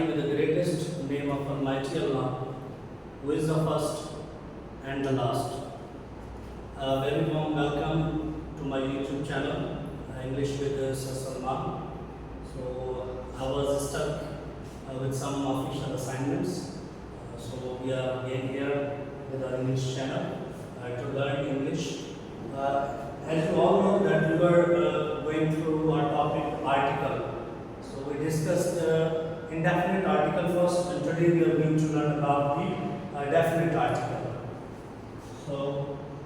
starting with the greatest name of Almighty Allah, who is the first and the last. A very warm welcome to my YouTube channel, English with Sir Salman. So I was stuck with some official assignments. So we are again here with our English channel to learn English. As you all know that we were going through our topic article. So we discussed indefinite article first, and today we are going to learn about the definite article. So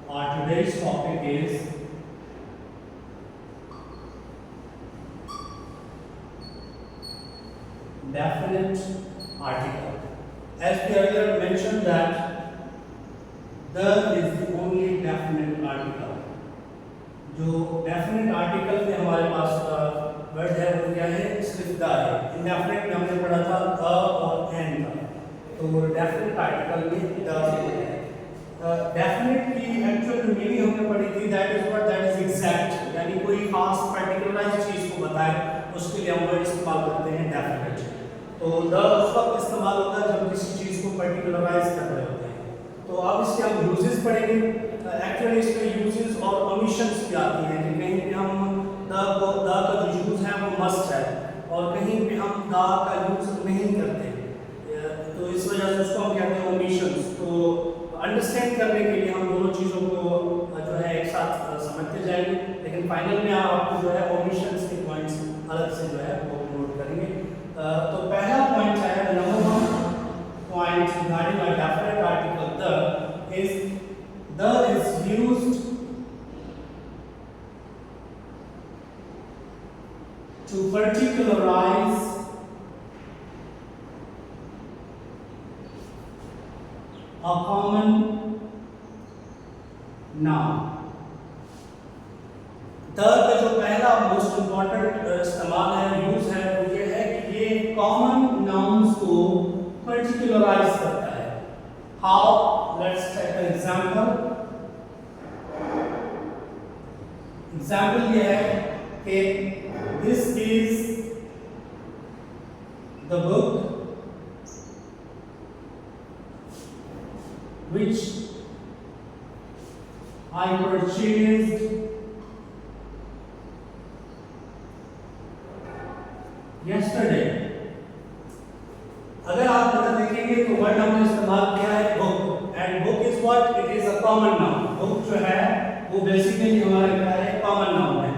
our today's topic is definite article. As we earlier mentioned that the is the only definite article. जो definite article में हमारे पास word है वो क्या है, सिर्फ the है। Indefinite में हमने पढ़ा था अ और एन का, तो डेफिनेट आर्टिकल में द है। डेफिनेट की एक्चुअल मीनिंग हमने पढ़ी थी, that is what that is exact, यानी कोई खास पर्टिकुलराइज्ड चीज को बताए उसके लिए हम वर्ड इस्तेमाल करते हैं डेफिनेट। तो द उस वक्त इस्तेमाल होता है जब किसी चीज को पर्टिकुलराइज कर रहे होते हैं। तो अब इसके हम यूजेस पढ़ेंगे। एक्चुअली इसमें यूजेस और ओमिशंस भी आती हैं कि कहीं पे हम द का जो यूज है वो मस्ट है और कहीं पे हम द का यूज नहीं करते, तो इस वजह से उसको हम कहते हैं ओमिशंस। तो अंडरस्टैंड करने के लिए हम दोनों चीज़ों को जो है एक साथ समझते जाएंगे, लेकिन फाइनल में आपको जो है ओमिशंस के पॉइंट्स अलग से जो है वो नोट करेंगे। तो पहला पॉइंट है, number 1 point regarding a definite article the is the is used to particularize a common noun। the का जो पहला मोस्ट इंपॉर्टेंट इस्तेमाल है, यूज है, वो ये है कि ये कॉमन नाउन्स को पर्टिकुलराइज करता है। How? Let's take an example. Example ये है कि this is the book which I purchased yesterday। अगर आप देखेंगे तो वर्ड हमने इस्तेमाल किया है book, and book is what, it is a common noun. Book जो है वो बेसिकली हमारा क्या है, कॉमन नाउन है,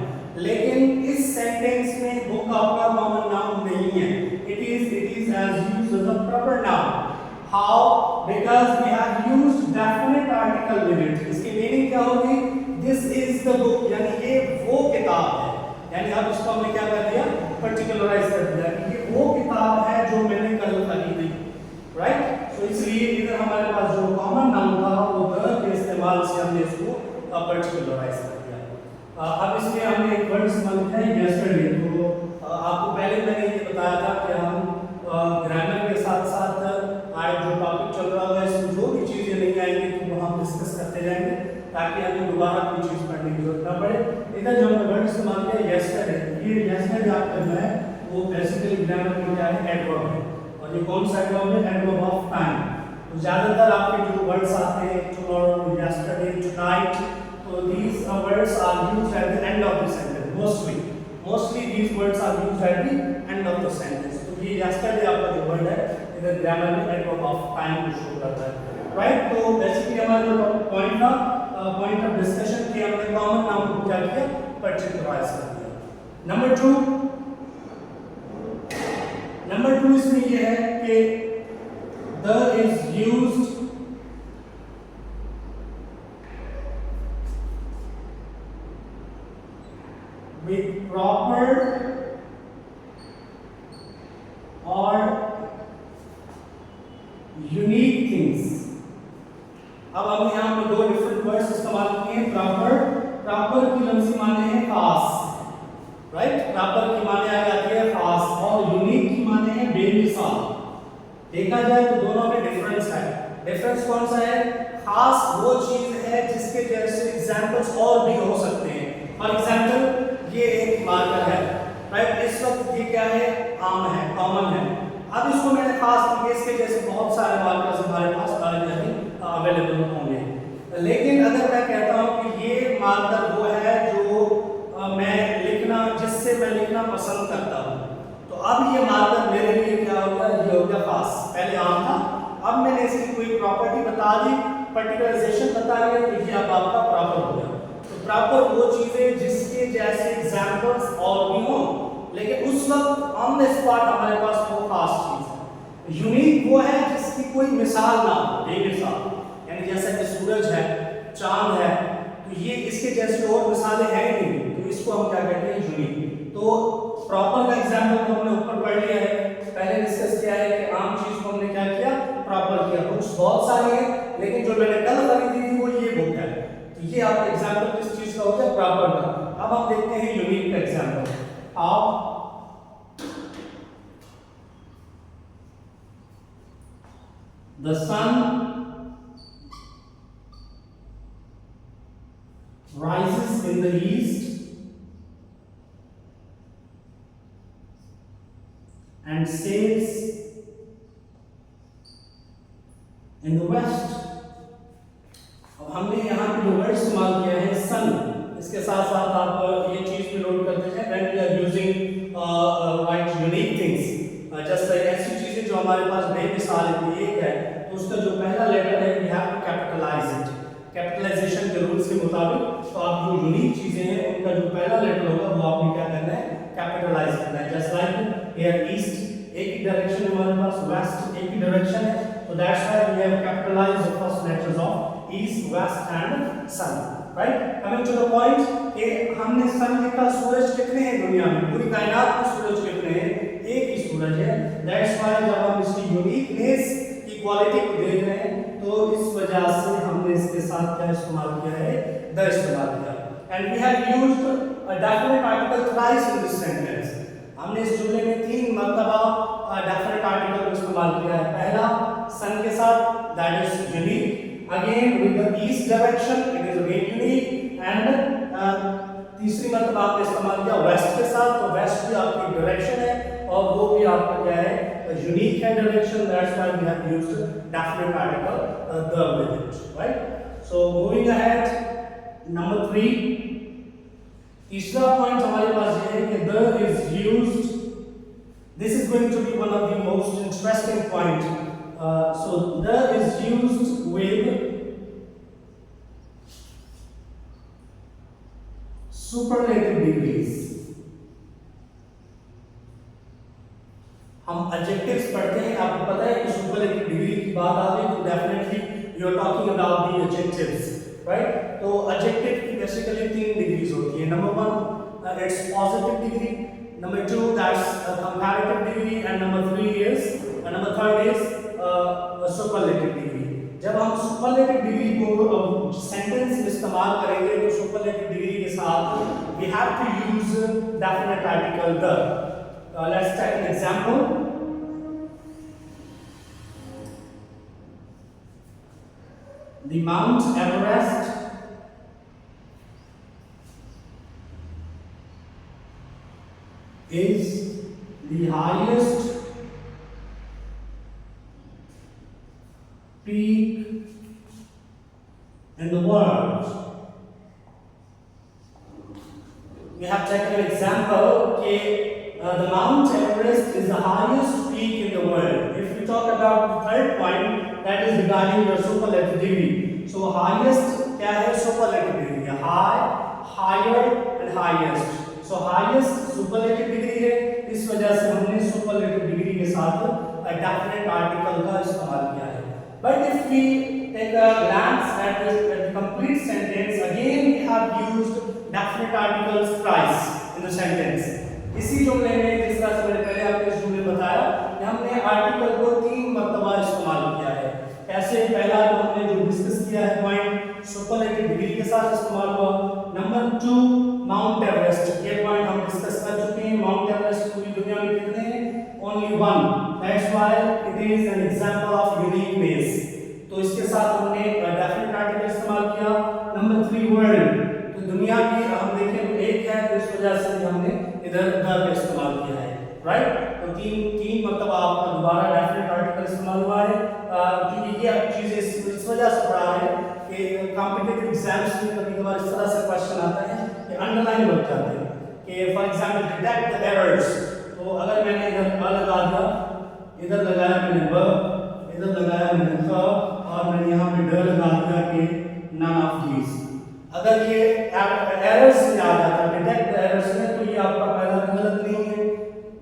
लेकिन इस सेंटेंस में बुक आपका कॉमन नाउन नहीं है। It is as used as a proper noun. How? Because we have used definite article with it. इसकी मीनिंग क्या होगी, दिस इज द बुक, यानी ये वो किताब है, यानी अब इसको हमने क्या कर दिया, पर्टिकुलराइज कर दिया कि ये वो किताब है जो मैंने कल खरीदी, राइट। तो इसलिए इधर हमारे पास जो कॉमन नाउन था वो द के इस्तेमाल से हमने इसको पर्टिकुलराइज कर दिया। अब इसमें हमने एक वर्ड इस्तेमाल किया है यस्टरडे। तो आपको पहले मैंने ये बताया था कि हम ग्रामर के साथ साथ आज जो टॉपिक चल रहा है इसमें जो भी चीज़ें नहीं आएंगी तो वो हम डिस्कस करते जाएंगे ताकि हमें दोबारा कोई चीज़ पढ़ने की जरूरत ना पड़े। इधर जो हमने वर्ड इस्तेमाल किया यस्टरडे, ये यस्टरडे आपका जो है वो बेसिकली ग्रामर में क्या है, एडवर्ब है, और ये कौन सा एडवर्ब है, एडवर्ब ऑफ टाइम। तो ज़्यादातर आपके जो वर्ड्स आते हैं tomorrow, yesterday, tonight, so these words are used at the end of the sentence। mostly these words are used at the end of the sentence। तो ये yesterday आपका जो वर्ड है इधर ग्रामर में adverb of time को show करता है, राइट। तो बेसिकली हमारा जो पॉइंट था, पॉइंट ऑफ डिस्कशन कि हमने कॉमन नाउन को क्या किया, पर्टिकुलराइज कर दिया। नंबर 2 इसमें ये है कि the is used with proper or unique things। अब हमने यहाँ पे दो डिफरेंट वर्ड्स इस्तेमाल किए हैं। प्रॉपर की लफ्ज़ी माने है खास, राइट। प्रॉपर की माने आ जाती है खास, और यूनिक की माने है बेमिसाल। देखा जाए तो दोनों में डिफरेंस है। डिफरेंस कौन सा है, खास वो चीज है जिसके जैसे एग्जांपल्स और भी हो सकते हैं। फॉर एग्जांपल ये एक मार्कर है, राइट। इस वक्त ये क्या है, आम है, कॉमन है। अब इसको मैंने खास करके इसके जैसे बहुत सारे मार्कर्स हमारे पास अवेलेबल होंगे, लेकिन अगर मैं कहता हूँ कि ये मार्कर वो है जो जिससे मैं लिखना पसंद करता हूँ, तो अब ये मार्कर मेरे लिए क्या होगा, ये हो गया खास। पहले आम था, अब मैंने इसकी कोई प्रॉपर्टी बता दी, पर्टिकुलराइजेशन बता दिया, तो ये अब आपका प्रॉपर हो गया। तो प्रॉपर वो चीजें जिसके जैसे एग्जांपल्स और भी हो, लेकिन उस वक्त ऑन द स्पॉट हमारे पास वो खास चीज है। यूनिक वो है जिसकी कोई मिसाल ना हो, बेमिसाल, यानी जैसा कि सूरज है, चांद है, तो ये इसके जैसी और मिसालें हैं ही नहीं, तो इसको हम क्या कहते हैं, यूनिक। तो प्रॉपर का एग्जांपल तो हमने ऊपर पढ़ लिया है, पहले डिस्कस किया है कि आम चीज को हमने क्या किया, प्रॉपर किया। बुक्स बहुत सारी हैं, लेकिन जो मैंने कल खरीदी थी वो ये बुक है, तो ये आपका एग्जांपल किस चीज का हो गया, प्रॉपर का। अब हम देखते हैं यूनिक का एग्जांपल। आओ the sun rises in the east and sets in the west। अब हमने यहाँ पे जो वर्ड इस्तेमाल किया है सन, इसके साथ साथ आप ये चीज भी नोट करते हैं when we are using right unique things, जैसे ऐसी चीजें जो हमारे पास बेमिसाल है, एक है तो उसका जो पहला लेटर है we have to capitalize it, capitalization के रूल्स के मुताबिक। तो आप जो यूनिक चीजें हैं उनका जो पहला लेटर होगा वो आपने क्या करना है, कैपिटलाइज करना है। जस्ट लाइक हियर ईस्ट एक ही डायरेक्शन है हमारे पास, वेस्ट एक ही डायरेक्शन है, तो that's why we have capitalized the first letters of east, west and sun, right. Coming to the point कि हमने सन लिखा, सूरज कितने हैं दुनिया में, पूरी कायनात में सूरज कितने हैं, एक ही सूरज है। दैट्स व्हाई जब हम इसकी यूनिकनेस की क्वालिटी को देख रहे हैं तो इस वजह से हमने इसके साथ क्या इस्तेमाल किया है, द इस्तेमाल किया। And we have used a definite article thrice in this sentence. हमने इस जुमले में 3 मर्तबा डेफिनेट आर्टिकल को इस्तेमाल किया है। पहला सन के साथ, that is unique, again with the east direction, it is again unique, and तीसरी मर्तबा आपने इस्तेमाल किया वेस्ट के साथ, तो वेस्ट भी आपकी डायरेक्शन है और वो भी आपका क्या है, यूनिक है direction. That's why we have used definite article the with it, right. So moving ahead, number 3, तीसरा पॉइंट हमारे पास ये है कि the is used, this is going to be one of the most interesting point. So the is used with superlative degrees. हम adjectives पढ़ते हैं, आपको पता है कि सुपरलेटिव डिग्री की बात आ गई तो definitely you are talking about the adjectives, right. तो एडजेक्टिव की बेसिकली 3 डिग्रीज होती है। Number 1 it's positive degree, number 2 that's comparative degree, and number 3 is superlative degree. जब हम सुपरलेटिव डिग्री को सेंटेंस में इस्तेमाल करेंगे तो सुपरलेटिव डिग्री के साथ we have to use definite article the. Let's take an example. The Mount Everest is the highest peak in the world. We have taken an example that the Mount Everest is the highest peak in the world. If we talk about the third point, that is regarding your superlative degree. So highest क्या है, superlative degree, high, higher and highest. So highest superlative degree है, इस वजह से हमने superlative degree के साथ definite article का इस्तेमाल किया है। But if we take a glance at the complete sentence, again we have used definite articles twice in the sentence. इसी जुमले में जिस तरह से मैंने पहले आपको इस जुमले में बताया कि हमने आर्टिकल को 3 मर्तबा इस्तेमाल किया है। कैसे, पहला तो हमने जो डिस्कस किया है पॉइंट सुपरलेटिव डिग्री के साथ इस्तेमाल हुआ। नंबर 2 माउंट एवरेस्ट, ये पॉइंट हम डिस्कस कर चुके हैं। माउंट एवरेस्ट पूरी दुनिया में कितने हैं, only 1, that's why it is an example of uniqueness, तो इसके साथ हमने डेफिनेट आर्टिकल इस्तेमाल किया। नंबर 3 वर्ल्ड, तो दुनिया की हम देखें तो एक है, तो इस वजह से हमने इधर द का इस्तेमाल किया है, राइट। तो तीन तीन मतलब आपका दोबारा डेफिनेट आर्टिकल इस्तेमाल हुआ है, क्योंकि ये आप चीज़ें इस वजह से पढ़ा रहे हैं कि कॉम्पिटिटिव एग्जाम्स में कभी कभार इस तरह से क्वेश्चन आता है कि अंडरलाइन लग जाते हैं कि for example detect the errors. तो अगर मैंने इधर ब लगा दिया, इधर लगाया मैंने ब, इधर लगाया मैंने ख, और मैंने यहाँ पे ड लगा दिया कि नन ऑफ दीज। अगर ये एरर्स में आ जाता है डिटेक्ट द एरर्स में, तो ये आपका पहला गलत नहीं है,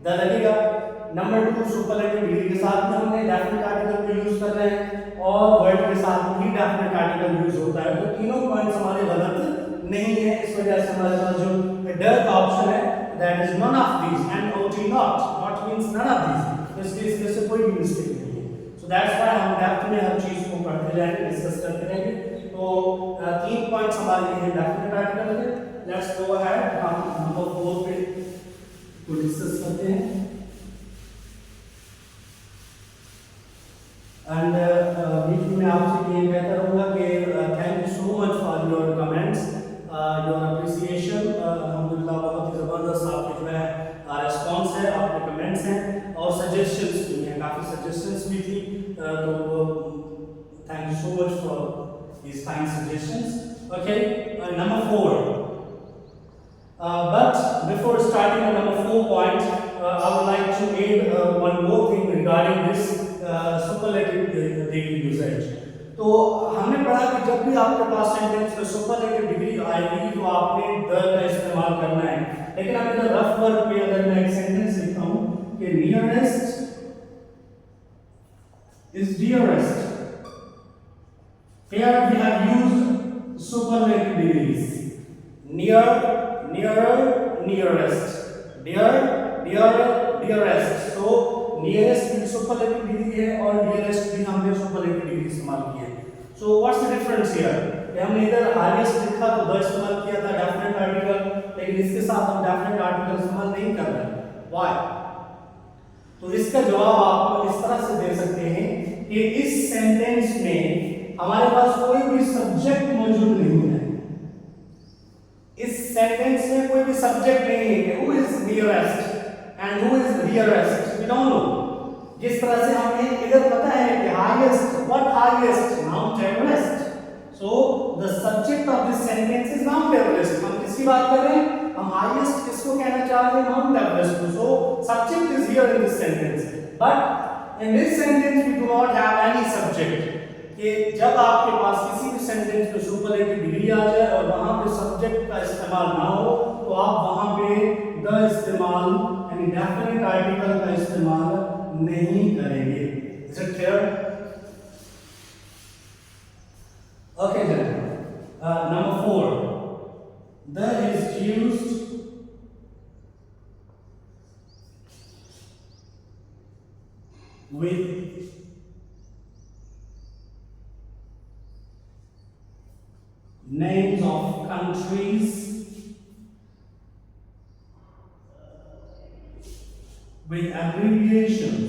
द लगेगा। नंबर 2 सुपरलेटिव डिग्री के साथ में हमने डेफिनेट आर्टिकल को यूज कर रहे हैं और वर्ड के साथ में ही डेफिनेट आर्टिकल यूज होता है, तो तीनों पॉइंट्स हमारे गलत नहीं है। इस वजह से हमारे पास जो ड का ऑप्शन है that is none of these, and not not means none of these, इसलिए इसमें से कोई भी मिस्टेक नहीं है। सो दैट्स व्हाई हम डेप्थ में हर चीज को पढ़ते जाएंगे, डिस्कस करते रहेंगे। तो 3 पॉइंट्स हमारे लिए डेफिनेट आर्टिकल के। लेट्स गो अहेड, हम नंबर 4 पे को डिस्कस करते हैं। एंड बीच में आपसे ये कहता रहूँगा कि thank you so much for your comments, your appreciation. अल्हम्दुलिल्लाह बहुत ही ज़बरदस्त आपके जो है रिस्पॉन्स है, आपके कमेंट्स हैं और सजेशंस भी हैं, काफ़ी सजेशंस भी थी, तो thank you so much for these kind suggestions. Okay, number 4. But before starting on number 4 point, I would like to add one more thing regarding this superlative degree usage. तो हमने पढ़ा कि जब भी आपके पास सेंटेंस में सुपरलेटिव डिग्री आएगी तो आपने द का इस्तेमाल करना है। लेकिन अब इधर रफ वर्ड पे अगर मैं एक सेंटेंस लिखता हूँ कि nearest is dearest, here we have used superlative degrees. Near, nearer, nearest. Dear, dearer, dearest. So nearest भी superlative degree है और nearest भी हमने superlative degree इस्तेमाल की है। So what's the difference here? हमने इधर highest लिखा तो the इस्तेमाल किया था definite article, लेकिन इसके साथ हम definite article इस्तेमाल नहीं कर रहे हैं। Why? तो इसका जवाब आप इस तरह से दे सकते हैं कि इस सेंटेंस में हमारे पास कोई भी सब्जेक्ट मौजूद नहीं है। इस सेंटेंस में कोई भी सब्जेक्ट नहीं है कि who is nearest and who is nearest, we don't know। जिस तरह से हमें इधर पता है कि highest, what highest, Mount Everest, so the subject of this sentence is Mount Everest। हम किसकी बात कर रहे हैं? हम highest किसको कहना चाह रहे हैं? Mount Everest को। so subject is here in this sentence, but in this sentence we do not have any subject। कि जब आपके पास किसी भी सेंटेंस में सुपरलेटिव डिग्री आ जाए और वहां पे सब्जेक्ट का इस्तेमाल ना हो तो आप वहां पे द इस्तेमाल यानी डेफिनेट आर्टिकल का इस्तेमाल नहीं करेंगे। Is it clear? Okay number 4, the is used with names of countries with abbreviations।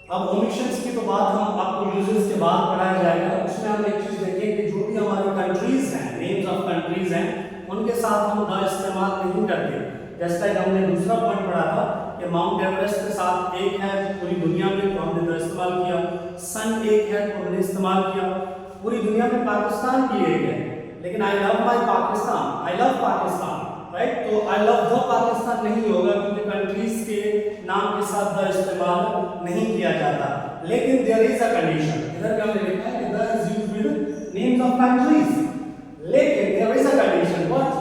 अब ओमिशंस की तो बात हम आपको यूजेस के बाद पढ़ाया जाएगा। उसमें हम एक चीज देखें कि जो भी हमारी कंट्रीज हैं, नेम्स ऑफ कंट्रीज हैं, उनके साथ हम द इस्तेमाल नहीं करते। जैसा कि हमने दूसरा पॉइंट पढ़ा था कि माउंट एवरेस्ट के साथ एक है पूरी दुनिया में तो हमने द इस्तेमाल किया, सन एक है तो हमने इस्तेमाल किया, पूरी दुनिया में पाकिस्तान भी एक है, लेकिन I love my Pakistan, I love Pakistan, right? तो आई लव द पाकिस्तान नहीं होगा क्योंकि कंट्रीज के नाम के साथ द इस्तेमाल नहीं किया जाता। लेकिन देयर इज अ कंडीशन, इधर भी हमने लिखा है कि the is used with names of countries, लेकिन there is a condition. What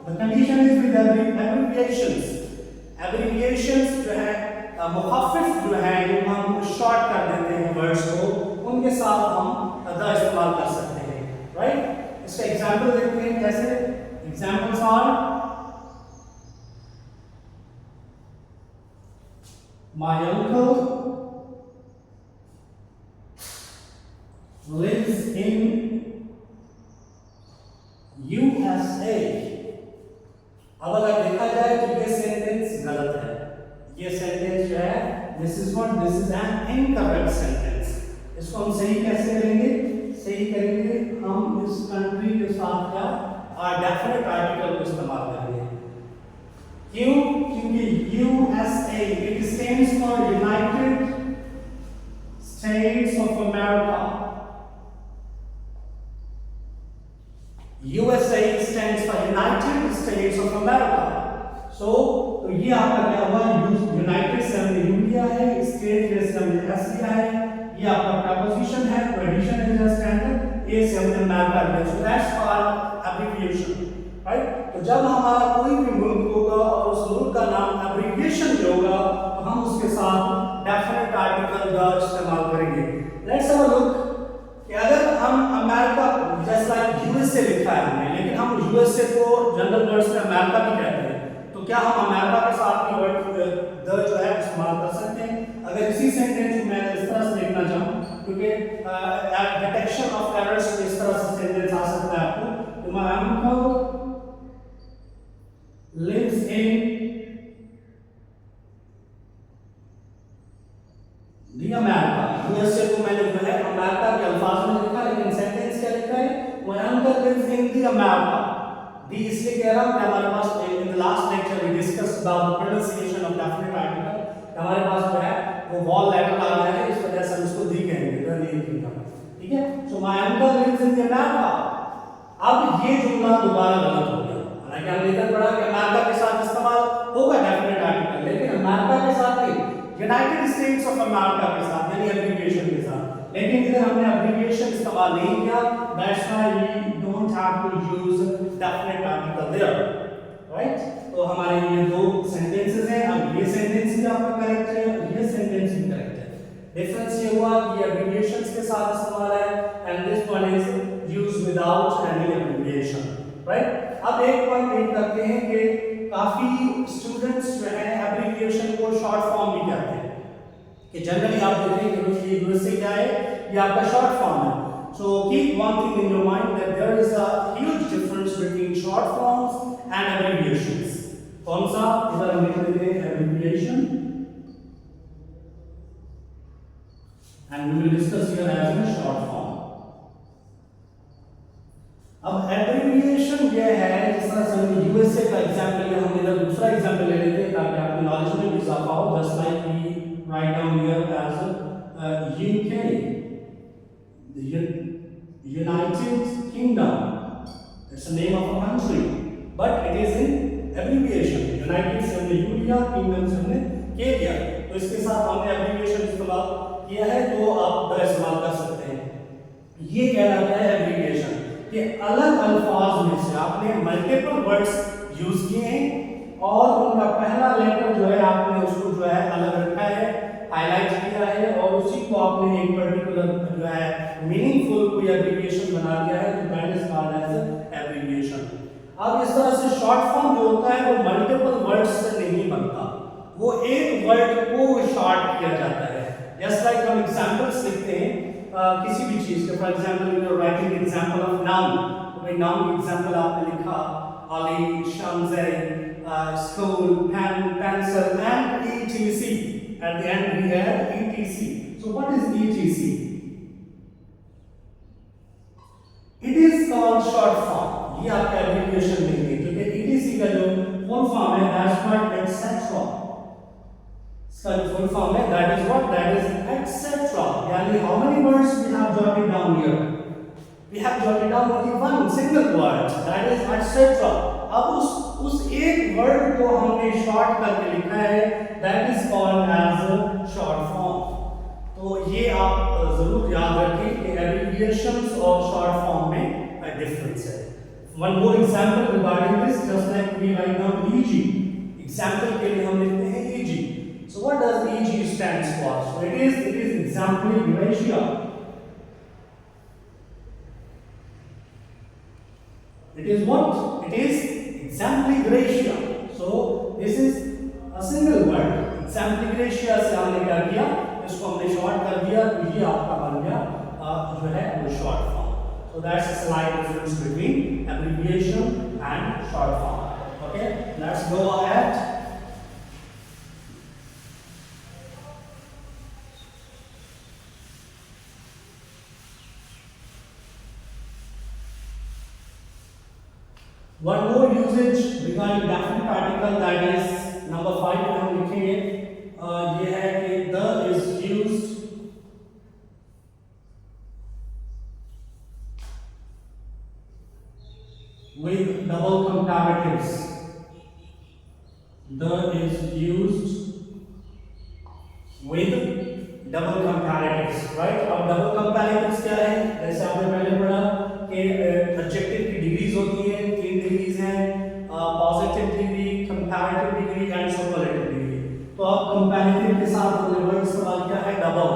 the condition is with abbreviations. Abbreviations जो है मुखफ़िफ जो है, जो हम शॉर्ट कर देते हैं वर्ड्स को, उनके साथ हम द इस्तेमाल कर सकते हैं, राइट? इसका एग्जांपल देखते हैं कैसे। Examples are my uncle lives in USA। अब अगर देखा जाए तो ये सेंटेंस गलत है, ये सेंटेंस जो है this is an incorrect sentence. इसको हम सही कैसे करेंगे? सही करेंगे हम इस कंट्री के साथ क्या डेफिनेट आर्टिकल को इस्तेमाल करेंगे। क्यों? क्योंकि USA it stands for United states of America. USA stands for United States of America. So तो ये आपका क्या हुआ? यूनाइटेड से हमने यू लिया है, स्टेट से हमने एस लिया है, ये आपका प्रपोजिशन है, प्रेडिशन है जस्ट एंड ए से हमने अमेरिका लिया। So that's called abbreviation, right? तो जब हमारा कोई भी मुल्क होगा और उस मुल्क का नाम एब्रिविएशन में होगा तो हम उसके साथ डेफिनेट आर्टिकल द इस्तेमाल करेंगे। लेट्स हैव अ लुक कि अगर हम अमेरिका जस्ट लाइक यूएसए लिखा है हमने, लेकिन हम यूएसए को जनरल वर्ड्स में अमेरिका भी कहते हैं, तो क्या हम अमेरिका के साथ भी वर्ड द जो है इस्तेमाल कर सकते हैं? अगर इसी सेंटेंस को मैं इस तरह से लिखना चाहूँ, क्योंकि डिटेक्शन ऑफ एरर्स इस तरह से सेंटेंस आ सकता है आपको, तो my uncle lives in the America. USA को मैंने जो है अमेरिका के अल्फाज में लिखा, लेकिन सेंटेंस क्या लिखा है? My uncle lives in the America. The इसलिए कह रहा हूं कि हमारे पास in the last lecture we discussed about pronunciation of definite article. हमारे पास जो है वो वॉल लेटर आ गया है, इस वजह से हम इसको दी कहेंगे, नहीं लिखेंगे, ठीक है? So my uncle lives in the America. अब ये जुमला दोबारा गलत हो गया। हालांकि हमने इधर पढ़ा कि अमेरिका के साथ इस्तेमाल होगा डेफिनेट आर्टिकल, लेकिन अमेरिका के साथ नहीं, यूनाइटेड स्टेट्स ऑफ अमेरिका के साथ, यानी एब्रिविएशन के साथ। लेकिन इधर हमने एब्रिविएशन इस्तेमाल नहीं किया, that's why we don't have to use definite article there, right? तो हमारे ये दो सेंटेंसेस हैं। अब ये सेंटेंस भी आपका करेक्ट है और ये सेंटेंस भी करेक्ट है। डिफरेंस ये हुआ कि एब्रिविएशंस के साथ इस्तेमाल है and this one is used without any abbreviation, right? अब एक पॉइंट ऐड करते हैं कि काफी स्टूडेंट्स जो है एब्रिविएशन को शॉर्ट फॉर्म भी कहते हैं, कि जनरली आप देखें कि यूएसए क्या है, ये आपका शॉर्ट फॉर्म है। So keep one thing in your mind that there is a huge difference between short forms and abbreviations. कौन सा? इधर हम लिख देते हैं abbreviation and we will discuss here as a short form. अब abbreviation ये है, जिस तरह से हमने यूएसए का एग्जांपल लिया, हम इधर दूसरा एग्जांपल ले लेते हैं ताकि आपकी नॉलेज में भी इजाफा हो। Just like we write down here as UK, the United Kingdom. It's the name of a country, but it is in abbreviation. United से हमने U लिया, Kingdom से हमने K लिया, तो इसके साथ हमने abbreviation इस्तेमाल किया है, तो आप द इस्तेमाल कर सकते हैं। ये कहलाता है abbreviation कि अलग अल्फाज में से आपने मल्टीपल वर्ड्स यूज किए हैं और उनका पहला लेटर जो है आपने उसको जो है अलग रखा है, हाईलाइट किया है और उसी को आपने एक पर्टिकुलर जो है मीनिंगफुल कोई एब्रिविएशन बना दिया है, तो that is called as abbreviation. अब इस तरह से शॉर्ट फॉर्म जो होता है वो मल्टीपल वर्ड्स से नहीं बनता, वो एक वर्ड को शॉर्ट किया जाता है। जस्ट लाइक हम एग्जांपल्स लिखते हैं किसी भी चीज के, for example you are writing example of noun, तो भाई नाउन की एग्जांपल आपने लिखा Ali, Shamse, school, pen, pencil, and etc. At the end we have etc. So what is etc? It is called short form. ये आपका abbreviation देंगे, क्योंकि etc का जो फुल फॉर्म है that's what etc. इसका जो फुल फॉर्म है that is what, that is etc. यानी how many words we have jotted down here? We have jotted down only one single word, that is etc. अब उस एक word को हमने short करके लिखा है, that is called as short form. तो ये आप जरूर याद रखें कि एब्रिविएशंस और शॉर्ट फॉर्म में डिफरेंस है। One more example regarding this, just like we write down EG. Example के लिए हम लिखते हैं EG. So what does EG stands for? So it is exemplary gratia. It is what? It is exemplary gratia. So this is a single word. Exemplary gratia से हमने क्या किया? इसको हमने शॉर्ट कर दिया, तो ये आपका बन गया जो है वो short form. So that's a slight difference between abbreviation and short form. Okay, let's go ahead. One more usage regarding definite article, that is number 5 पे हम लिखेंगे ये है कि the is used with double comparatives. The is used with double comparatives, right? अब double comparatives क्या है? जैसे आपने पहले पढ़ा कि adjective की डिग्रीज होती हैं, 3 डिग्रीज हैं, positive degree, comparative degree and superlative degree. तो अब कंपैरेटिव के साथ हमने वर्ड इस्तेमाल किया है डबल।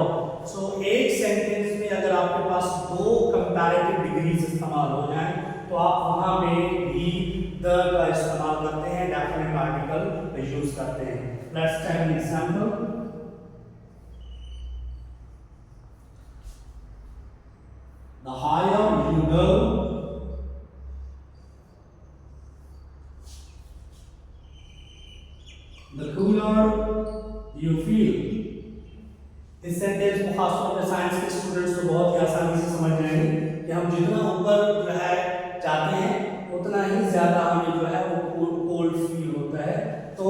सो एक सेंटेंस में अगर आपके पास 2 कंपैरेटिव डिग्रीज इस्तेमाल हो जाएं तो आप वहां पे भी द का इस्तेमाल करते हैं, डेफिनेट आर्टिकल यूज करते हैं। Let's take an example. The higher you go, the cooler you feel. इस सेंटेंस को खासतौर पर साइंस के स्टूडेंट्स तो बहुत ही आसानी से समझ जाएंगे कि हम जितना ऊपर जो है जाते हैं उतना ही ज्यादा हमें जो है वो कोल्ड फील होता है। तो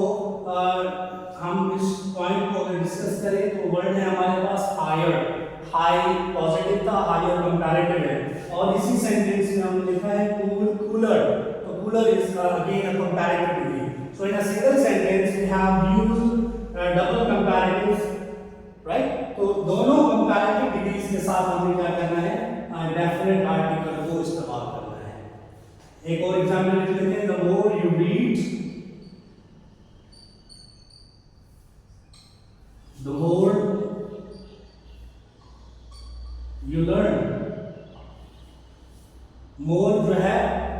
हम इस पॉइंट को अगर डिस्कस करें तो वर्ड है हमारे पास हायर, हाई पॉजिटिव था, हायर कंपैरेटिव है, और इसी सेंटेंस में हमने लिखा है कूलर। तो cooler is again a comparative degree. So in a single sentence we have used double comparatives, right? तो दोनों कंपैरेटिव डिग्रीज के साथ हमें क्या करना है? डेफिनेट आर्टिकल को इस्तेमाल करना है। एक और एग्जांपल लिख लेते हैं। The more you read, the more you learn. More जो है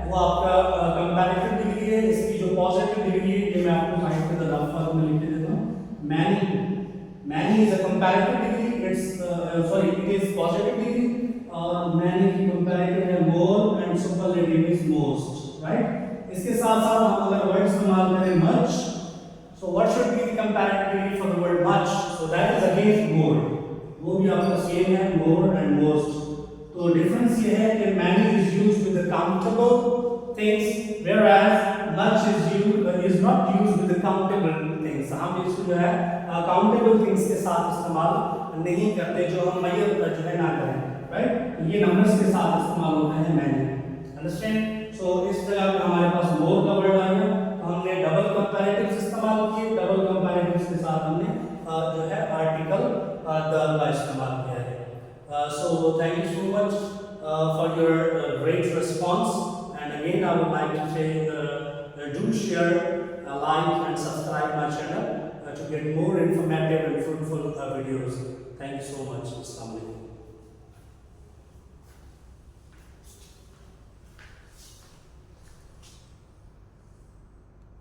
वो आपका कंपैरेटिव डिग्री है, इसकी जो पॉजिटिव डिग्री है ये मैं आपको साइड पे लंफा में लिख देता हूं। Many, many is a comparative degree, it's sorry it is positive degree, और मैनी की कंपैरेटिव है more and superlative is most, right? इसके साथ साथ हम अगर वर्ड इस्तेमाल करें much, so what should be the comparative degree for the word much? So that is against more, वो भी आपका सेम है, मोर एंड मोस्ट। तो डिफरेंस ये है कि many is used with the countable things, whereas much is not used with the countable things. हम इसको जो है countable things के साथ इस्तेमाल नहीं करते, जो हम मय्यर जो है ना करें, राइट? ये नंबर्स के साथ इस्तेमाल होता है many, अंडरस्टैंड? सो इस तरह हमारे पास more का वर्ड आ गया, तो हमने डबल कंपैरेटिव्स इस्तेमाल किए, डबल कंपैरेटिव्स के साथ हमने जो है आर्टिकल द का इस्तेमाल किया है। So thank you so much for your great response, and again I would like to say do share, like and subscribe my channel to get more informative and fruitful videos. Thank you so much. Assalamu alaikum.